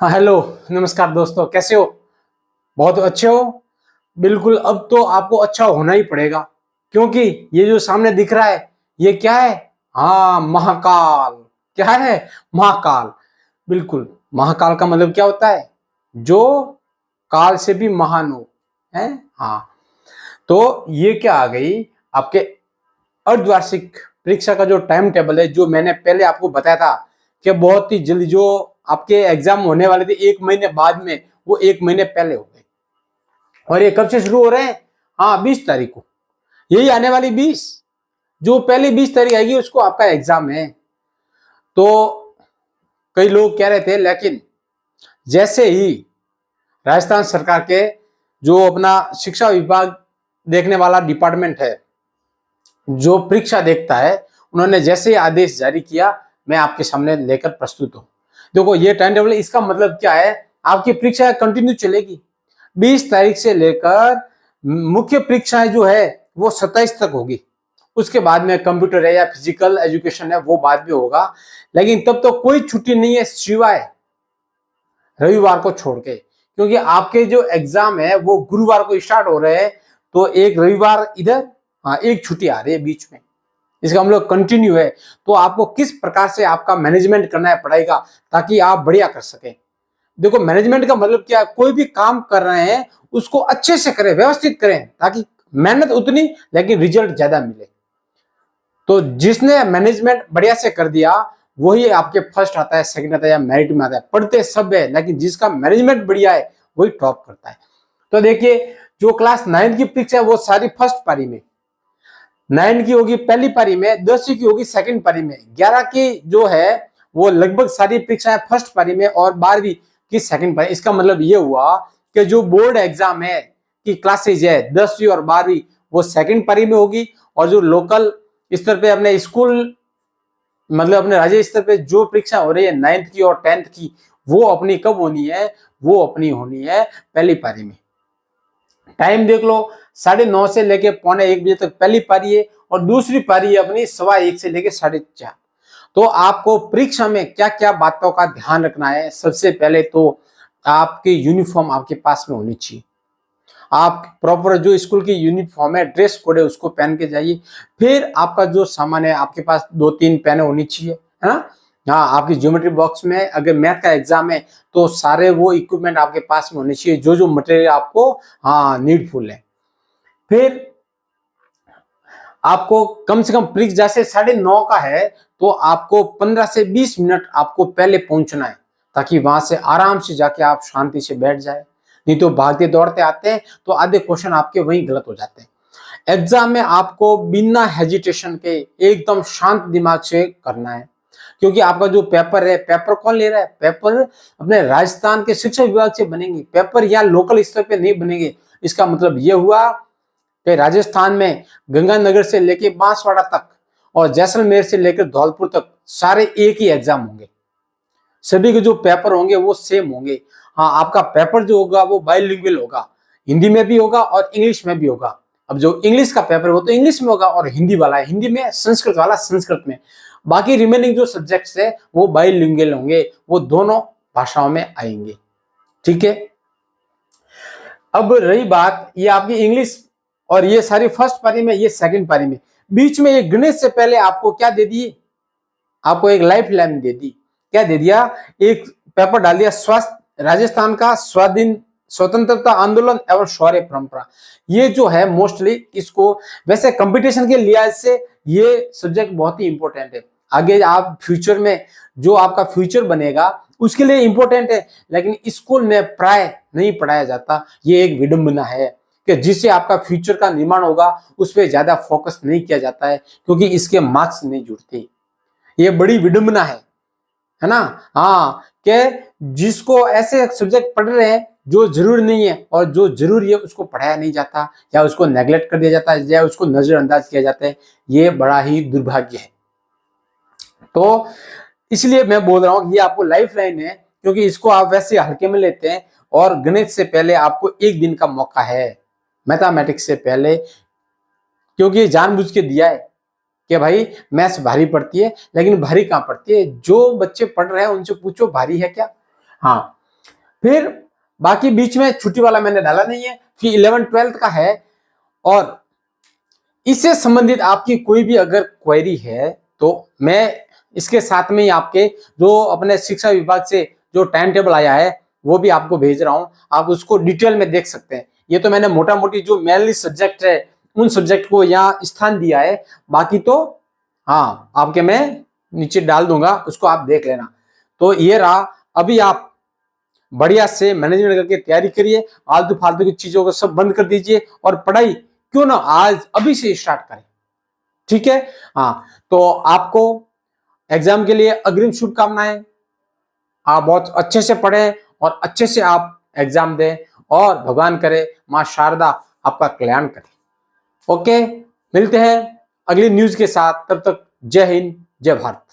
हाँ हेलो, नमस्कार दोस्तों, कैसे हो? बहुत अच्छे हो? बिल्कुल, अब तो आपको अच्छा होना ही पड़ेगा, क्योंकि ये जो सामने दिख रहा है ये क्या है? हाँ, महाकाल। क्या है? महाकाल। बिल्कुल। महाकाल का मतलब क्या होता है? जो काल से भी महान हो। है। हाँ। तो ये क्या आ गई आपके अर्धवार्षिक परीक्षा का जो टाइम टेबल है, जो मैंने पहले आपको बताया था कि बहुत ही जल्दी जो आपके एग्जाम होने वाले थे 1 महीने बाद में, वो 1 महीने पहले हो गए। और ये कब से शुरू हो रहे हैं? हाँ, 20 तारीख को। यही आने वाली 20, जो पहली 20 तारीख आएगी उसको आपका एग्जाम है। तो कई लोग कह रहे थे, लेकिन जैसे ही राजस्थान सरकार के जो अपना शिक्षा विभाग देखने वाला डिपार्टमेंट है, जो परीक्षा देखता है, उन्होंने जैसे ही आदेश जारी किया, मैं आपके सामने लेकर प्रस्तुत हूं। देखो, ये टाइम टेबल, इसका मतलब क्या है? आपकी परीक्षा कंटिन्यू चलेगी 20 तारीख से लेकर। मुख्य परीक्षाएं जो है वो 27 तक होगी। उसके बाद में कंप्यूटर है या फिजिकल एजुकेशन है, वो बाद में होगा। लेकिन तब तो कोई छुट्टी नहीं है सिवाय रविवार को छोड़ के, क्योंकि आपके जो एग्जाम है वो गुरुवार को स्टार्ट हो रहे हैं। तो एक रविवार इधर, हाँ, एक छुट्टी आ रही है बीच में। इसका हम लोग कंटिन्यू है। तो आपको किस प्रकार से आपका मैनेजमेंट करना है पड़ेगा, ताकि आप बढ़िया कर सकें। देखो, मैनेजमेंट का मतलब क्या है? कोई भी काम कर रहे हैं उसको अच्छे से करें, व्यवस्थित करें, ताकि मेहनत उतनी लेकिन रिजल्ट ज्यादा मिले। तो जिसने मैनेजमेंट बढ़िया से कर दिया वही आपके फर्स्ट आता है, सेकंड आता है या मेरिट में आता है। पढ़ते सब है, लेकिन जिसका मैनेजमेंट बढ़िया है वही टॉप करता है। तो देखिए, जो क्लास 9 की परीक्षा है वो सारी फर्स्ट पारी में, 9 की होगी पहली पारी में, 10वीं की होगी सेकंड पारी में, 11 की जो है वो लगभग सारी परीक्षाएं फर्स्ट पारी में, और 12वीं की सेकंड पारी। इसका मतलब ये हुआ कि जो बोर्ड एग्जाम है की क्लासेज है 10वीं और 12वीं, वो सेकंड पारी में होगी। और जो लोकल स्तर पे अपने स्कूल, मतलब अपने राज्य स्तर पे जो परीक्षा हो रही है 9th की और 10th की, वो अपनी कब होनी है? वो अपनी होनी है पहली पारी में। टाइम देख लो, 9:30 से लेके 12:45 तक पहली पारी है, और दूसरी पारी है अपनी 1:15 से लेके 4:30। तो आपको परीक्षा में क्या क्या बातों का ध्यान रखना है? सबसे पहले तो आपकी यूनिफॉर्म आपके पास में होनी चाहिए। आप प्रॉपर जो स्कूल की यूनिफॉर्म है, ड्रेस कोड है, उसको पहन के जाइए। फिर आपका जो सामान है, आपके पास 2-3 पेन होनी चाहिए, है ना। हाँ, आपकी ज्योमेट्री बॉक्स में अगर मैथ का एग्जाम है तो सारे वो इक्विपमेंट आपके पास में होने चाहिए, जो जो मटेरियल आपको, हाँ, नीडफुल है। फिर आपको कम से कम परीक्षा जैसे 9:30 का है, तो आपको 15 से 20 मिनट आपको पहले पहुंचना है, ताकि वहां से आराम से जाके आप शांति से बैठ जाए। नहीं तो भागते दौड़ते आते हैं तो आधे क्वेश्चन आपके वहीं गलत हो जाते हैं। एग्जाम में आपको बिना हेजिटेशन के एकदम शांत दिमाग से करना है, क्योंकि आपका जो पेपर है, पेपर कौन ले रहा है? पेपर अपने राजस्थान के शिक्षा विभाग से बनेंगे। पेपर यहाँ लोकल स्तर पे नहीं बनेंगे। इसका मतलब यह हुआ कि राजस्थान में गंगानगर से लेके बांसवाड़ा तक और जैसलमेर से लेकर धौलपुर तक सारे एक ही एग्जाम होंगे। सभी के जो पेपर होंगे वो सेम होंगे। हाँ, आपका पेपर जो होगा वो बाइलिंगुअल होगा, हिंदी में भी होगा और इंग्लिश में भी होगा। अब जो इंग्लिश का पेपर है वो तो इंग्लिश में होगा, और हिंदी वाला है हिंदी में, संस्कृत वाला संस्कृत में। बाकी रिमेनिंग जो सब्जेक्ट्स है वो बाइलिंगुअल होंगे, वो दोनों भाषाओं में आएंगे। ठीक है। अब रही बात ये आपकी इंग्लिश, और ये सारी फर्स्ट पारी में, ये सेकंड पारी में। बीच में ये गणित से पहले आपको क्या दे दिए? आपको एक लाइफ लाइन दे दी। क्या दे दिया? एक पेपर डाल दिया, स्वास्थ्य राजस्थान का स्वाधीन स्वतंत्रता आंदोलन एवं शौर्य परंपरा। ये जो है मोस्टली इसको, वैसे कंपटीशन के लिहाज से ये सब्जेक्ट बहुत ही इंपॉर्टेंट है। आगे आप फ्यूचर में जो आपका फ्यूचर बनेगा उसके लिए इंपॉर्टेंट है, लेकिन स्कूल में प्राय नहीं पढ़ाया जाता। ये एक विडंबना है कि जिससे आपका फ्यूचर का निर्माण होगा उस पर ज्यादा फोकस नहीं किया जाता है, क्योंकि इसके मार्क्स नहीं जुड़ते। ये बड़ी विडंबना है ना। हाँ, कि जिसको ऐसे सब्जेक्ट पढ़ रहे हैं जो जरूरी नहीं है, और जो जरूरी है उसको पढ़ाया नहीं जाता, या उसको नेग्लेक्ट कर दिया जाता है, या उसको नजरअंदाज किया जाता है। ये बड़ा ही दुर्भाग्य है। तो इसलिए मैं बोल रहा हूं ये आपको लाइफ लाइन है, क्योंकि इसको आप वैसे हल्के में लेते हैं। और गणित से पहले आपको 1 दिन का मौका है, मैथमेटिक्स से पहले, क्योंकि ये जानबूझ के दिया है कि भाई मैथ्स भारी पड़ती है। लेकिन भारी कहाँ पड़ती है? जो बच्चे पढ़ रहे हैं उनसे पूछो भारी है क्या। हाँ, फिर बाकी बीच में छुट्टी वाला मैंने डाला नहीं है। फिर 11th-12th का है, और इससे संबंधित आपकी कोई भी अगर क्वेरी है तो मैं इसके साथ में ही आपके जो अपने शिक्षा विभाग से जो टाइम टेबल आया है वो भी आपको भेज रहा हूं, आप उसको डिटेल में देख सकते हैं। ये तो मैंने मोटा मोटी जो मेनली सब्जेक्ट है उन सब्जेक्ट को यहाँ स्थान दिया है, बाकी तो हाँ आपके मैं नीचे डाल दूंगा, उसको आप देख लेना। तो ये रहा, अभी आप बढ़िया से मैनेजमेंट करके तैयारी करिए, आलतू फालतू की चीजों को सब बंद कर दीजिए और पढ़ाई क्यों ना आज अभी से स्टार्ट करें, ठीक है। हाँ, तो आपको एग्जाम के लिए अग्रिम शुभकामनाएं। आप बहुत अच्छे से पढ़ें और अच्छे से आप एग्जाम दें, और भगवान करे मां शारदा आपका कल्याण करे। ओके, मिलते हैं अगली न्यूज के साथ, तब तक जय हिंद जय भारत।